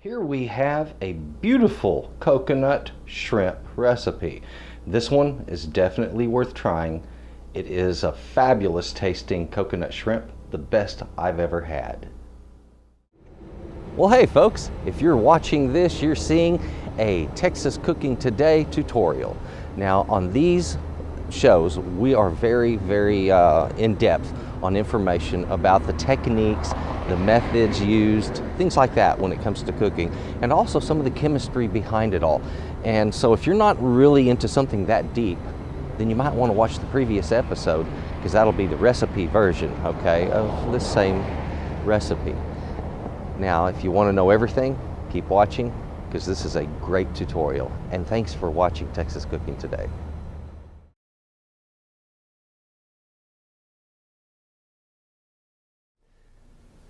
Here we have a beautiful coconut shrimp recipe. This one is definitely worth trying. It is a fabulous tasting coconut shrimp, the best I've ever had. Well, hey folks, if you're watching this, you're seeing a Texas Cooking Today tutorial. Now on these shows, we are very in-depth on information about the techniques, the methods used, things like that when it comes to cooking, and also some of the chemistry behind it all. And so if you're not really into something that deep, then you might want to watch the previous episode, because that'll be the recipe version, okay, of this same recipe. Now, if you want to know everything, keep watching, because this is a great tutorial. And thanks for watching Texas Cooking Today.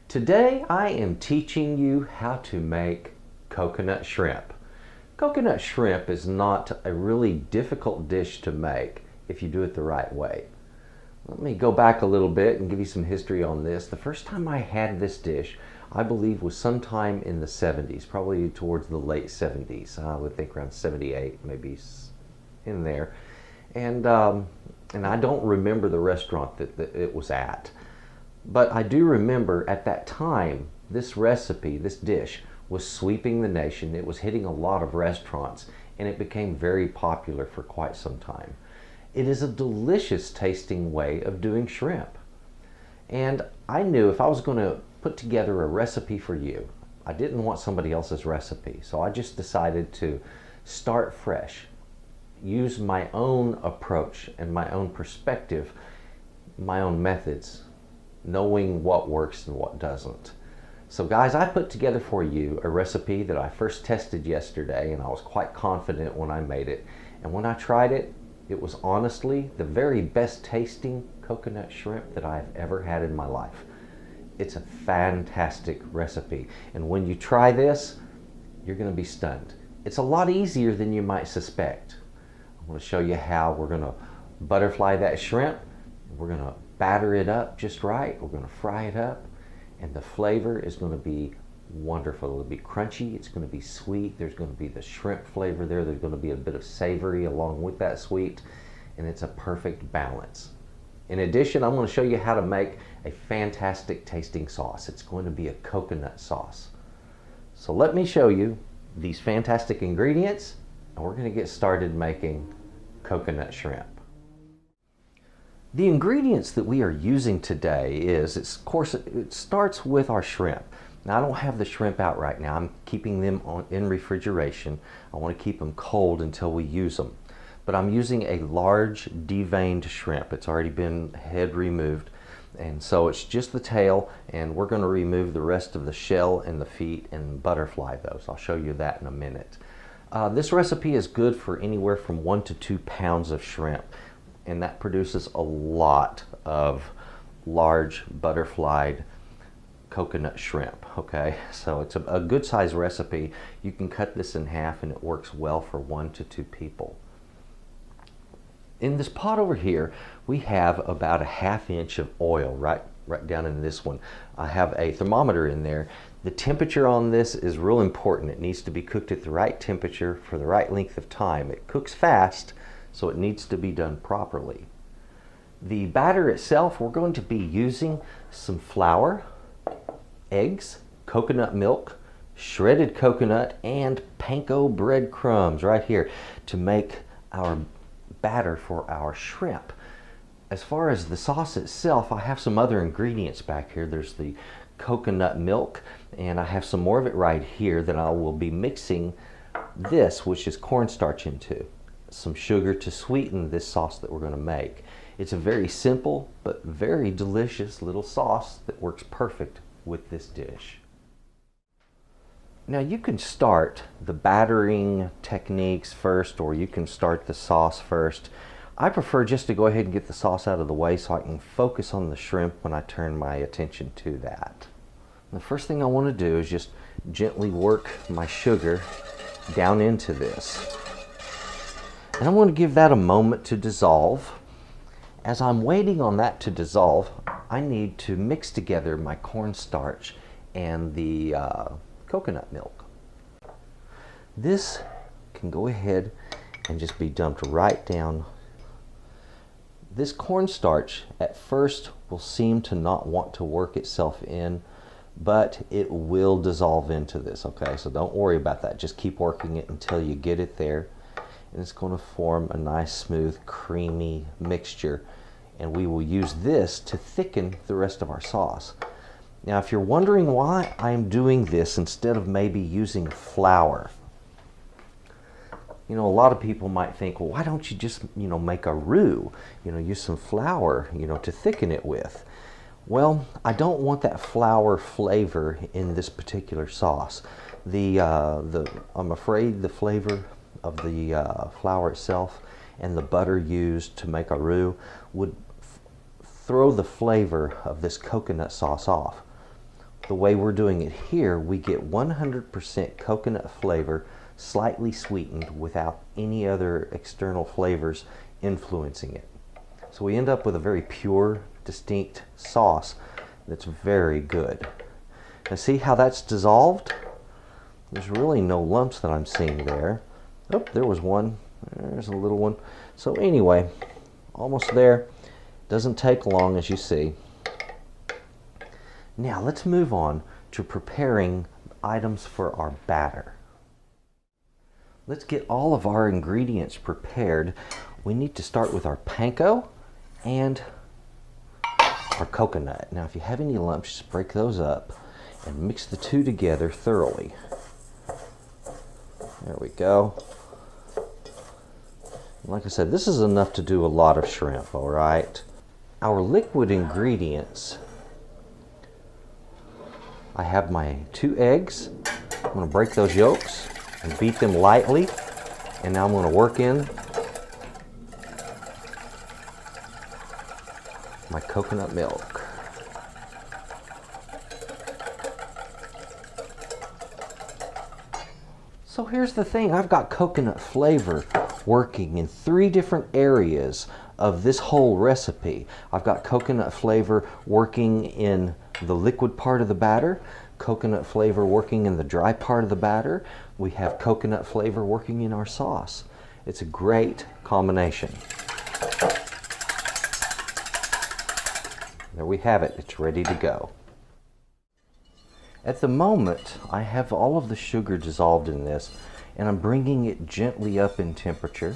Today I am teaching you how to make coconut shrimp. Coconut shrimp is not a really difficult dish to make if you do it the right way. Let me go back a little bit and give you some history on this. The first time I had this dish, I believe, was sometime in the 70s, probably towards the late 70s. I would think around 78, maybe in there. And I don't remember the restaurant that it was at. But I do remember at that time, this recipe, this dish, was sweeping the nation. It was hitting a lot of restaurants, and it became very popular for quite some time. It is a delicious tasting way of doing shrimp. And I knew if I was going to put together a recipe for you, I didn't want somebody else's recipe. So I just decided to start fresh, use my own approach and my own perspective, my own methods, knowing what works and what doesn't. So guys, I put together for you a recipe that I first tested yesterday, and I was quite confident when I made it. And when I tried it, it was honestly the very best tasting coconut shrimp that I've ever had in my life. It's a fantastic recipe. And when you try this, you're going to be stunned. It's a lot easier than you might suspect. I'm going to show you how we're going to butterfly that shrimp. We're going to batter it up just right. We're going to fry it up, and the flavor is going to be wonderful. It'll be crunchy, it's going to be sweet, there's going to be the shrimp flavor there, there's going to be a bit of savory along with that sweet, and it's a perfect balance. In addition, I'm going to show you how to make a fantastic tasting sauce. It's going to be a coconut sauce. So let me show you these fantastic ingredients, and we're going to get started making coconut shrimp. The ingredients that we are using today of course, it starts with our shrimp. Now, I don't have the shrimp out right now. I'm keeping them in refrigeration. I want to keep them cold until we use them. But I'm using a large deveined shrimp. It's already been head removed. And so it's just the tail, and we're going to remove the rest of the shell and the feet and butterfly those. I'll show you that in a minute. This recipe is good for anywhere from 1 to 2 pounds of shrimp. And that produces a lot of large butterflied coconut shrimp, okay? So it's a good size recipe. You can cut this in half and it works well for 1 to 2 people. In this pot over here, we have about a 1/2 inch of oil right down in this one. I have a thermometer in there. The temperature on this is real important. It needs to be cooked at the right temperature for the right length of time. It cooks fast, so it needs to be done properly. The batter itself, we're going to be using some flour, eggs, coconut milk, shredded coconut, and panko breadcrumbs right here to make our batter for our shrimp. As far as the sauce itself, I have some other ingredients back here. There's the coconut milk, and I have some more of it right here that I will be mixing this, which is cornstarch, into. Some sugar to sweeten this sauce that we're going to make. It's a very simple but very delicious little sauce that works perfect with this dish. Now, you can start the battering techniques first, or you can start the sauce first. I prefer just to go ahead and get the sauce out of the way so I can focus on the shrimp when I turn my attention to that. The first thing I want to do is just gently work my sugar down into this. And I'm going to give that a moment to dissolve. As I'm waiting on that to dissolve, I need to mix together my cornstarch and the coconut milk. This can go ahead and just be dumped right down. This cornstarch at first will seem to not want to work itself in, but it will dissolve into this, okay? So don't worry about that. Just keep working it until you get it there. And it's going to form a nice, smooth, creamy mixture. And we will use this to thicken the rest of our sauce. Now, if you're wondering why I'm doing this instead of maybe using flour, you know, a lot of people might think, well, why don't you just, make a roux? Use some flour, to thicken it with. Well, I don't want that flour flavor in this particular sauce. I'm afraid the flavor of the flour itself and the butter used to make a roux would throw the flavor of this coconut sauce off. The way we're doing it here, we get 100% coconut flavor, slightly sweetened without any other external flavors influencing it. So we end up with a very pure, distinct sauce that's very good. Now see how that's dissolved? There's really no lumps that I'm seeing there. Oh, there was one. There's a little one. So anyway, almost there. Doesn't take long, as you see. Now let's move on to preparing items for our batter. Let's get all of our ingredients prepared. We need to start with our panko and our coconut. Now if you have any lumps, just break those up and mix the two together thoroughly. There we go. Like I said, this is enough to do a lot of shrimp, all right? Our liquid ingredients, I have my 2 eggs. I'm going to break those yolks and beat them lightly. And now I'm going to work in my coconut milk. So here's the thing, I've got coconut flavor working in 3 different areas of this whole recipe. I've got coconut flavor working in the liquid part of the batter, coconut flavor working in the dry part of the batter. We have coconut flavor working in our sauce. It's a great combination. There we have it, it's ready to go. At the moment, I have all of the sugar dissolved in this, and I'm bringing it gently up in temperature.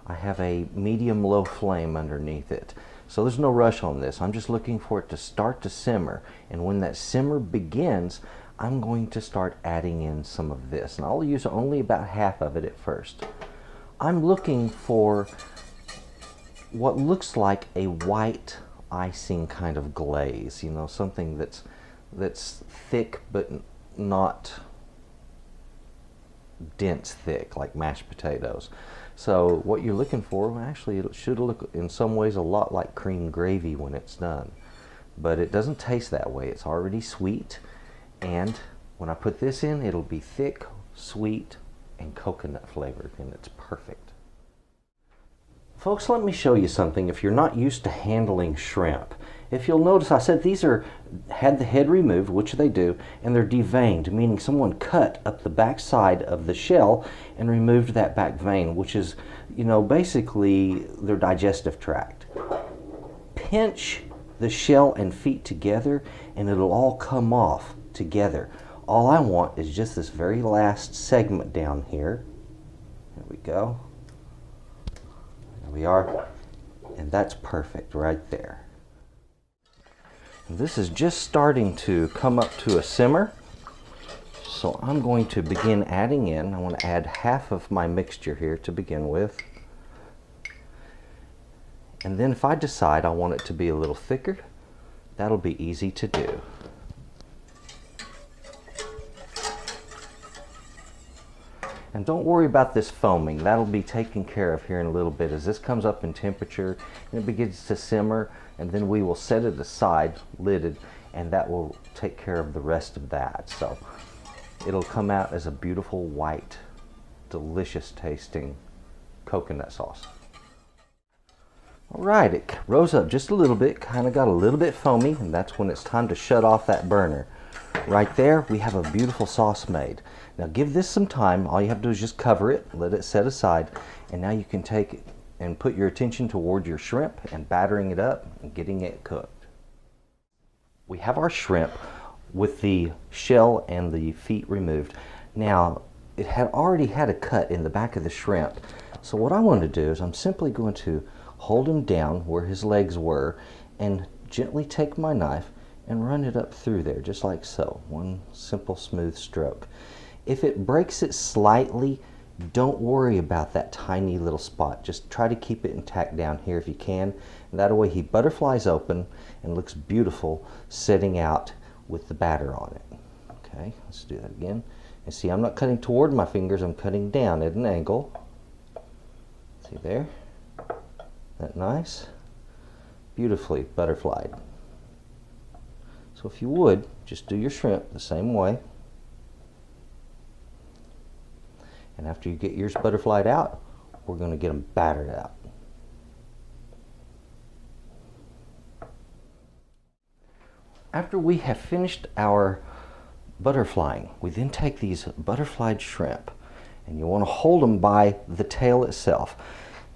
I have a medium-low flame underneath it, so there's no rush on this. I'm just looking for it to start to simmer, and when that simmer begins, I'm going to start adding in some of this, and I'll use only about half of it at first. I'm looking for what looks like a white icing kind of glaze, something that's thick but not dense thick like mashed potatoes. So what you're looking for, well, actually it should look in some ways a lot like cream gravy when it's done, but it doesn't taste that way. It's already sweet, and when I put this in, it'll be thick, sweet, and coconut flavored, and it's perfect. Folks, let me show you something if you're not used to handling shrimp. If you'll notice, I said these had the head removed, which they do, and they're deveined, meaning someone cut up the back side of the shell and removed that back vein, which is, basically their digestive tract. Pinch the shell and feet together, and it'll all come off together. All I want is just this very last segment down here. There we go. There we are. And that's perfect right there. This is just starting to come up to a simmer, so I'm going to begin adding in. I want to add half of my mixture here to begin with, and then if I decide I want it to be a little thicker, that'll be easy to do. And don't worry about this foaming. That'll be taken care of here in a little bit as this comes up in temperature and it begins to simmer, and then we will set it aside, lidded, and that will take care of the rest of that. So it'll come out as a beautiful white, delicious tasting coconut sauce. All right, it rose up just a little bit, kind of got a little bit foamy, and that's when it's time to shut off that burner. Right there, we have a beautiful sauce made. Now give this some time. All you have to do is just cover it, let it set aside, and now you can take it and put your attention toward your shrimp and battering it up and getting it cooked. We have our shrimp with the shell and the feet removed. Now, it had already had a cut in the back of the shrimp. So what I want to do is I'm simply going to hold him down where his legs were and gently take my knife and run it up through there, just like so. One simple smooth stroke. If it breaks it slightly, don't worry about that tiny little spot. Just try to keep it intact down here if you can. And that way he butterflies open and looks beautiful sitting out with the batter on it. Okay, let's do that again. And see, I'm not cutting toward my fingers, I'm cutting down at an angle. See there? That nice? Beautifully butterflied. So if you would, just do your shrimp the same way. And after you get yours butterflied out, we're going to get them battered out. After we have finished our butterflying, we then take these butterflied shrimp, and you want to hold them by the tail itself.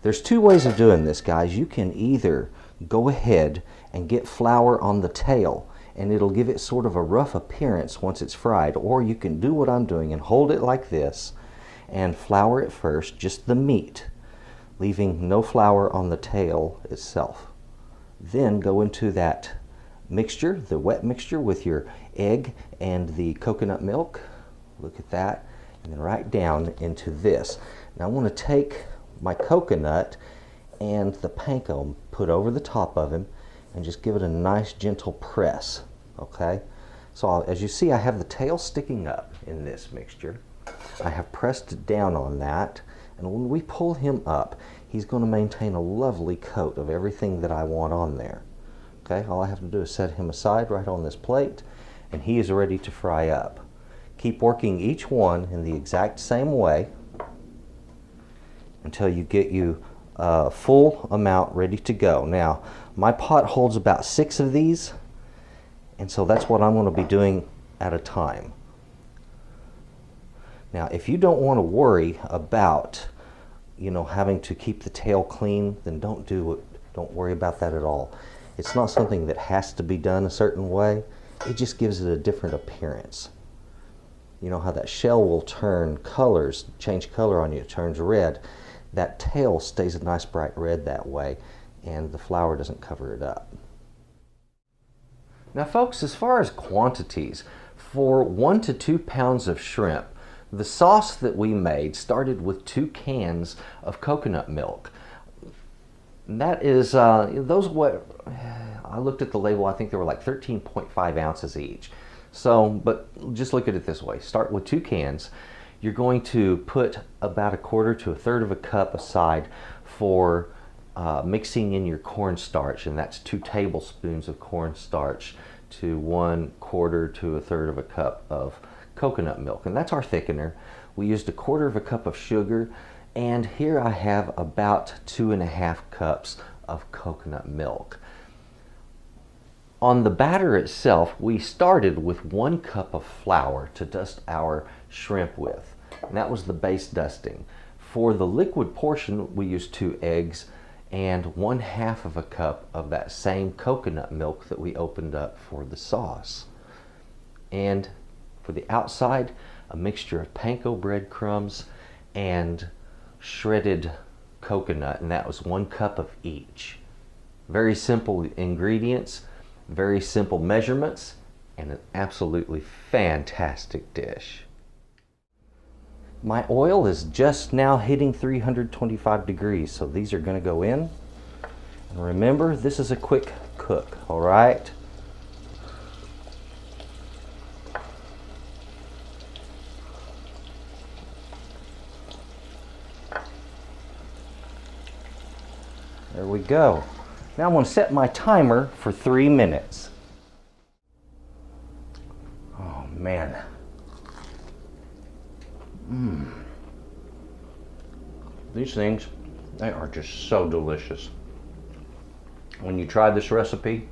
There's two ways of doing this, guys. You can either go ahead and get flour on the tail, and it'll give it sort of a rough appearance once it's fried, or you can do what I'm doing and hold it like this and flour it first, just the meat, leaving no flour on the tail itself. Then go into that mixture, the wet mixture with your egg and the coconut milk. Look at that. And then right down into this. Now I want to take my coconut and the panko, put over the top of him, and just give it a nice gentle press. Okay? So as you see, I have the tail sticking up in this mixture. I have pressed down on that, and when we pull him up, he's going to maintain a lovely coat of everything that I want on there. Okay, all I have to do is set him aside right on this plate, and he is ready to fry up. Keep working each one in the exact same way until you get a full amount ready to go. Now, my pot holds about 6 of these, and so that's what I'm going to be doing at a time. Now, if you don't want to worry about, having to keep the tail clean, then don't do it. Don't worry about that at all. It's not something that has to be done a certain way. It just gives it a different appearance. You know how that shell will turn colors, change color on you, it turns red. That tail stays a nice bright red that way, and the flour doesn't cover it up. Now folks, as far as quantities, for 1 to 2 pounds of shrimp, the sauce that we made started with 2 cans of coconut milk. That is, those what I looked at the label, I think they were like 13.5 ounces each. So, but just look at it this way. Start with 2 cans. You're going to put about 1/4 to 1/3 of a cup aside for mixing in your cornstarch, and that's 2 tablespoons of cornstarch to 1/4 to 1/3 of a cup of coconut milk, and that's our thickener. We used 1/4 of a cup of sugar, and here I have about 2.5 cups of coconut milk. On the batter itself, we started with 1 cup of flour to dust our shrimp with, and that was the base dusting. For the liquid portion, we used 2 eggs and 1/2 of a cup of that same coconut milk that we opened up for the sauce. And for the outside, a mixture of panko breadcrumbs and shredded coconut, and that was 1 cup of each. Very simple ingredients, very simple measurements, and an absolutely fantastic dish. My oil is just now hitting 325 degrees, so these are going to go in. And remember, this is a quick cook, all right? There we go. Now I'm going to set my timer for 3 minutes. Oh man. These things, they are just so delicious. When you try this recipe,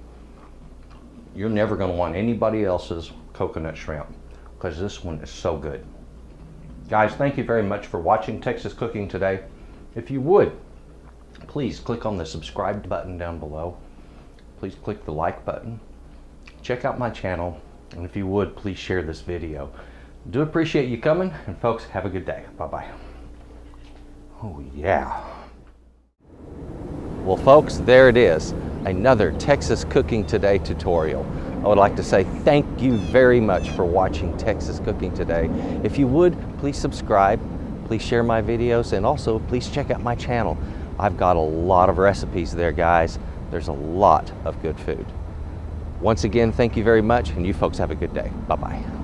you're never going to want anybody else's coconut shrimp, because this one is so good. Guys, thank you very much for watching Texas Cooking today. If you would, please click on the subscribe button down below. Please click the like button. Check out my channel, and if you would, please share this video. Do appreciate you coming, and folks, have a good day. Bye-bye. Oh yeah. Well folks, there it is. Another Texas Cooking Today tutorial. I would like to say thank you very much for watching Texas Cooking Today. If you would, please subscribe, please share my videos, and also please check out my channel. I've got a lot of recipes there, guys. There's a lot of good food. Once again, thank you very much, and you folks have a good day. Bye-bye.